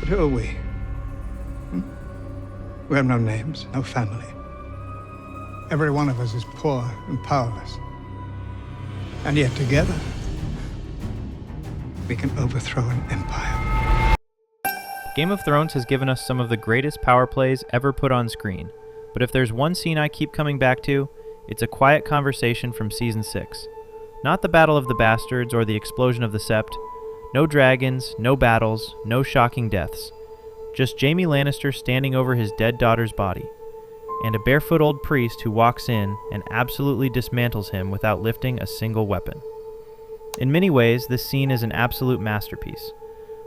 But who are we? We have no names, no family. Every one of us is poor and powerless. And yet together, we can overthrow an empire. Game of Thrones has given us some of the greatest power plays ever put on screen. But if there's one scene I keep coming back to, it's a quiet conversation from Season 6. Not the Battle of the Bastards or the explosion of the Sept. No dragons, no battles, no shocking deaths. Just Jaime Lannister standing over his dead daughter's body. And a barefoot old priest who walks in and absolutely dismantles him without lifting a single weapon. In many ways, this scene is an absolute masterpiece.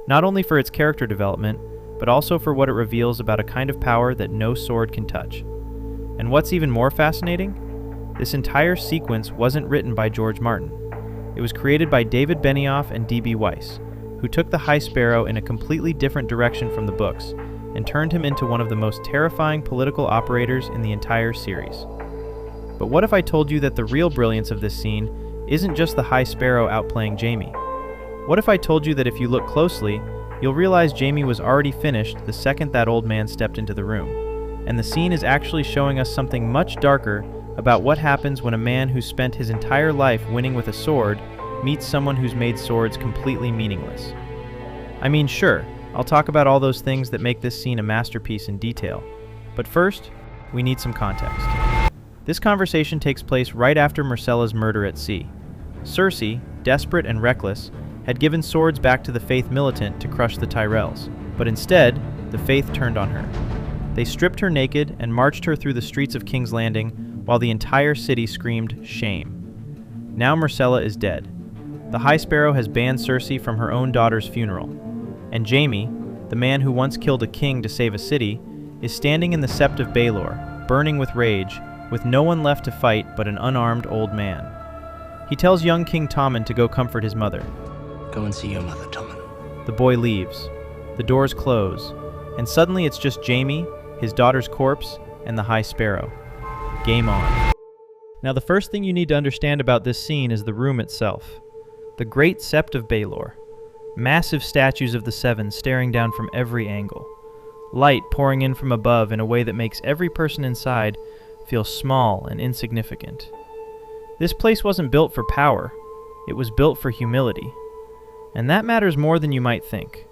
Not only for its character development, but also for what it reveals about a kind of power that no sword can touch. And what's even more fascinating? This entire sequence wasn't written by George Martin. It was created by David Benioff and D.B. Weiss, who took the High Sparrow in a completely different direction from the books, and turned him into one of the most terrifying political operators in the entire series. But what if I told you that the real brilliance of this scene isn't just the High Sparrow outplaying Jaime? What if I told you that if you look closely, you'll realize Jaime was already finished the second that old man stepped into the room, and the scene is actually showing us something much darker about what happens when a man who spent his entire life winning with a sword meets someone who's made swords completely meaningless. I mean, sure, I'll talk about all those things that make this scene a masterpiece in detail, but first, we need some context. This conversation takes place right after Myrcella's murder at sea. Cersei, desperate and reckless, had given swords back to the Faith Militant to crush the Tyrells, but instead, the Faith turned on her. They stripped her naked and marched her through the streets of King's Landing while the entire city screamed shame. Now Myrcella is dead. The High Sparrow has banned Cersei from her own daughter's funeral, and Jaime, the man who once killed a king to save a city, is standing in the Sept of Baelor, burning with rage, with no one left to fight but an unarmed old man. He tells young King Tommen to go comfort his mother. Go and see your mother, Tommen. The boy leaves. The doors close, and suddenly it's just Jaime, his daughter's corpse, and the High Sparrow. Game on. Now the first thing you need to understand about this scene is the room itself. The Great Sept of Baelor. Massive statues of the Seven staring down from every angle. Light pouring in from above in a way that makes every person inside feel small and insignificant. This place wasn't built for power. It was built for humility. And that matters more than you might think.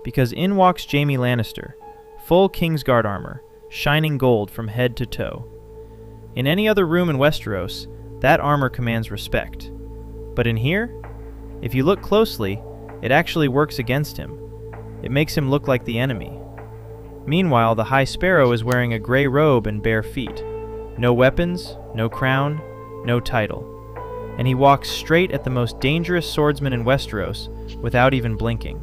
Because in walks Jaime Lannister, full Kingsguard armor, shining gold from head to toe. In any other room in Westeros, that armor commands respect. But in here, if you look closely, it actually works against him. It makes him look like the enemy. Meanwhile, the High Sparrow is wearing a gray robe and bare feet. No weapons, no crown, no title. And he walks straight at the most dangerous swordsman in Westeros without even blinking.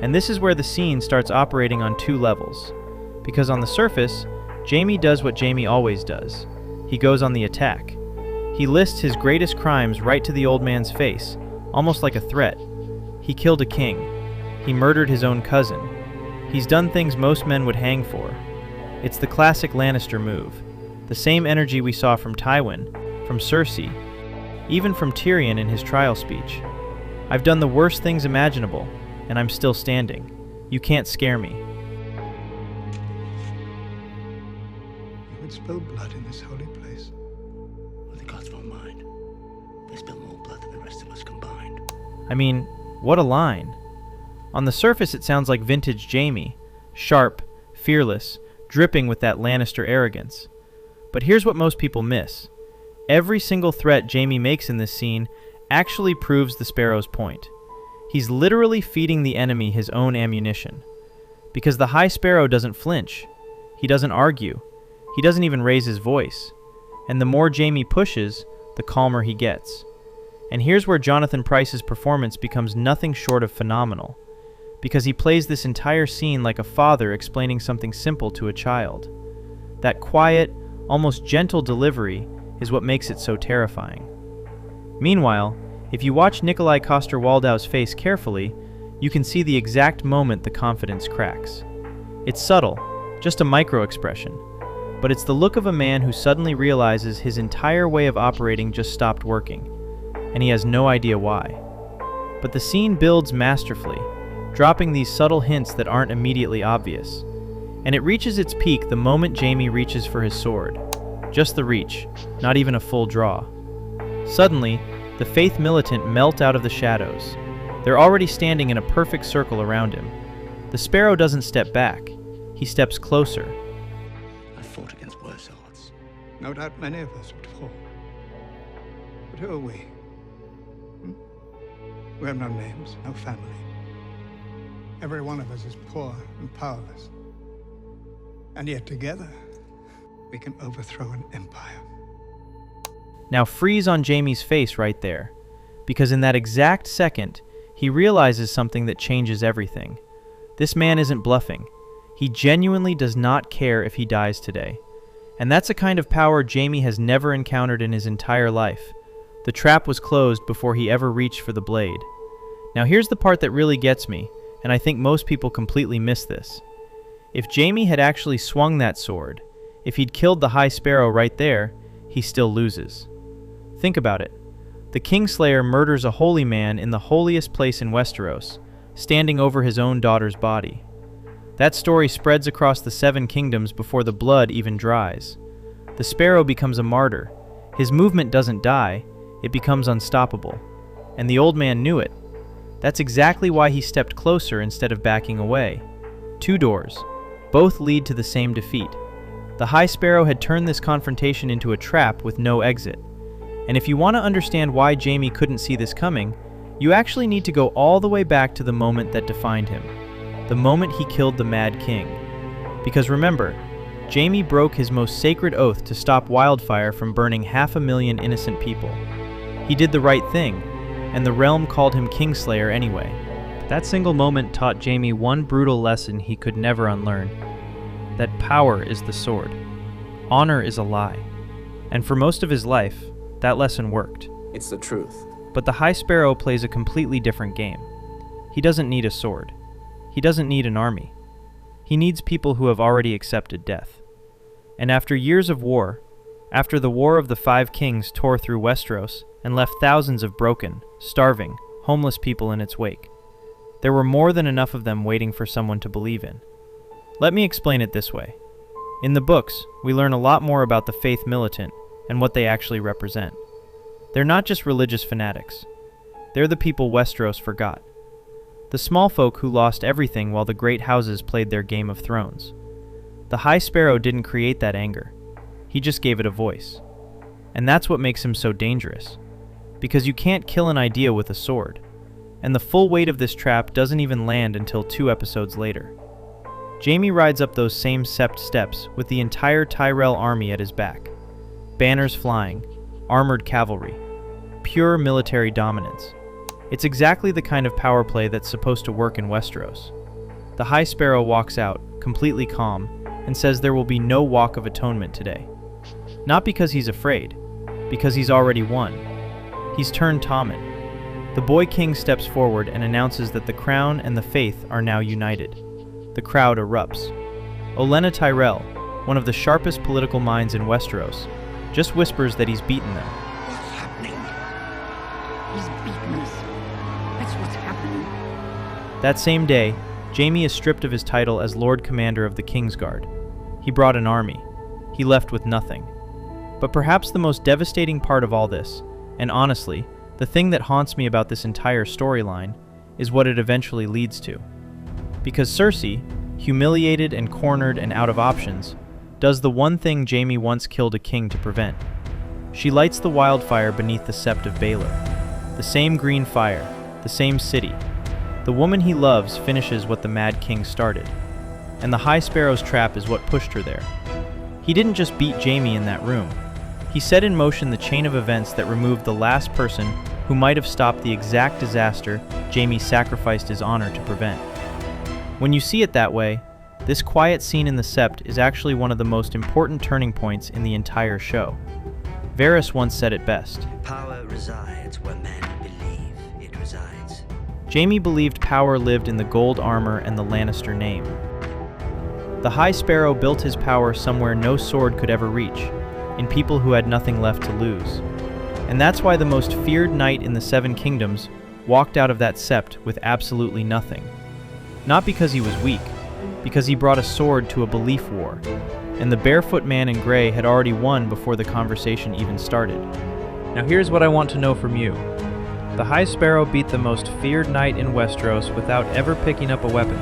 And this is where the scene starts operating on two levels. Because on the surface, Jaime does what Jaime always does. He goes on the attack. He lists his greatest crimes right to the old man's face, almost like a threat. He killed a king. He murdered his own cousin. He's done things most men would hang for. It's the classic Lannister move. The same energy we saw from Tywin, from Cersei, even from Tyrion in his trial speech. I've done the worst things imaginable, and I'm still standing. You can't scare me. You would spill blood in this holy place. Well, the gods won't mind. They spill more blood than the rest of us combined. I mean, what a line. On the surface it sounds like vintage Jaime, sharp, fearless, dripping with that Lannister arrogance. But here's what most people miss. Every single threat Jaime makes in this scene actually proves the Sparrow's point. He's literally feeding the enemy his own ammunition. Because the High Sparrow doesn't flinch. He doesn't argue. He doesn't even raise his voice. And the more Jaime pushes, the calmer he gets. And here's where Jonathan Pryce's performance becomes nothing short of phenomenal. Because he plays this entire scene like a father explaining something simple to a child. That quiet, almost gentle delivery is what makes it so terrifying. Meanwhile, if you watch Nikolai Coster-Waldau's face carefully, you can see the exact moment the confidence cracks. It's subtle, just a micro-expression, but it's the look of a man who suddenly realizes his entire way of operating just stopped working, and he has no idea why. But the scene builds masterfully, dropping these subtle hints that aren't immediately obvious. And it reaches its peak the moment Jaime reaches for his sword. Just the reach, not even a full draw. Suddenly, the Faith Militant melt out of the shadows. They're already standing in a perfect circle around him. The Sparrow doesn't step back. He steps closer. I've fought against worse odds. No doubt many of us would fall. But who are we? We have no names, no family. Every one of us is poor and powerless. And yet together, we can overthrow an empire. Now freeze on Jaime's face right there, because in that exact second, he realizes something that changes everything. This man isn't bluffing. He genuinely does not care if he dies today. And that's a kind of power Jaime has never encountered in his entire life. The trap was closed before he ever reached for the blade. Now here's the part that really gets me, and I think most people completely miss this. If Jaime had actually swung that sword, if he'd killed the High Sparrow right there, he still loses. Think about it. The Kingslayer murders a holy man in the holiest place in Westeros, standing over his own daughter's body. That story spreads across the 7 kingdoms before the blood even dries. The Sparrow becomes a martyr. His movement doesn't die, it becomes unstoppable. And the old man knew it. That's exactly why he stepped closer instead of backing away. 2 doors. Both lead to the same defeat. The High Sparrow had turned this confrontation into a trap with no exit. And if you want to understand why Jaime couldn't see this coming, you actually need to go all the way back to the moment that defined him. The moment he killed the Mad King. Because remember, Jaime broke his most sacred oath to stop Wildfire from burning 500,000 innocent people. He did the right thing, and the realm called him Kingslayer anyway. That single moment taught Jaime one brutal lesson he could never unlearn. That power is the sword. Honor is a lie. And for most of his life, that lesson worked. It's the truth. But the High Sparrow plays a completely different game. He doesn't need a sword. He doesn't need an army. He needs people who have already accepted death. And after years of war, after the War of the 5 Kings tore through Westeros and left thousands of broken, starving, homeless people in its wake, there were more than enough of them waiting for someone to believe in. Let me explain it this way. In the books, we learn a lot more about the Faith Militant and what they actually represent. They're not just religious fanatics. They're the people Westeros forgot. The smallfolk who lost everything while the great houses played their Game of Thrones. The High Sparrow didn't create that anger. He just gave it a voice. And that's what makes him so dangerous. Because you can't kill an idea with a sword. And the full weight of this trap doesn't even land until 2 episodes later. Jaime rides up those same Sept steps with the entire Tyrell army at his back. Banners flying, armored cavalry, pure military dominance. It's exactly the kind of power play that's supposed to work in Westeros. The High Sparrow walks out, completely calm, and says there will be no Walk of Atonement today. Not because he's afraid, because he's already won. He's turned Tommen. The boy king steps forward and announces that the crown and the faith are now united. The crowd erupts. Olenna Tyrell, one of the sharpest political minds in Westeros, just whispers that he's beaten them. What's happening? He's beaten us. That's what's happening. That same day, Jaime is stripped of his title as Lord Commander of the Kingsguard. He brought an army. He left with nothing. But perhaps the most devastating part of all this, and honestly, the thing that haunts me about this entire storyline, is what it eventually leads to. Because Cersei, humiliated and cornered and out of options, does the one thing Jaime once killed a king to prevent. She lights the wildfire beneath the Sept of Baelor. The same green fire, the same city. The woman he loves finishes what the Mad King started. And the High Sparrow's trap is what pushed her there. He didn't just beat Jaime in that room. He set in motion the chain of events that removed the last person who might have stopped the exact disaster Jaime sacrificed his honor to prevent. When you see it that way, this quiet scene in the Sept is actually one of the most important turning points in the entire show. Varys once said it best. Power resides where men believe it resides. Jaime believed power lived in the gold armor and the Lannister name. The High Sparrow built his power somewhere no sword could ever reach, in people who had nothing left to lose. And that's why the most feared knight in the 7 kingdoms walked out of that Sept with absolutely nothing. Not because he was weak, because he brought a sword to a belief war, and the barefoot man in gray had already won before the conversation even started. Now here's what I want to know from you. The High Sparrow beat the most feared knight in Westeros without ever picking up a weapon,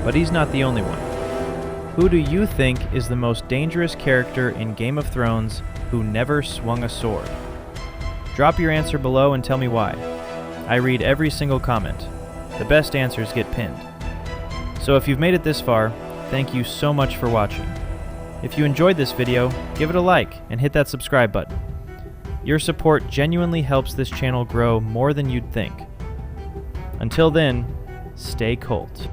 but he's not the only one. Who do you think is the most dangerous character in Game of Thrones who never swung a sword? Drop your answer below and tell me why. I read every single comment. The best answers get pinned. So if you've made it this far, thank you so much for watching. If you enjoyed this video, give it a like and hit that subscribe button. Your support genuinely helps this channel grow more than you'd think. Until then, stay Colt.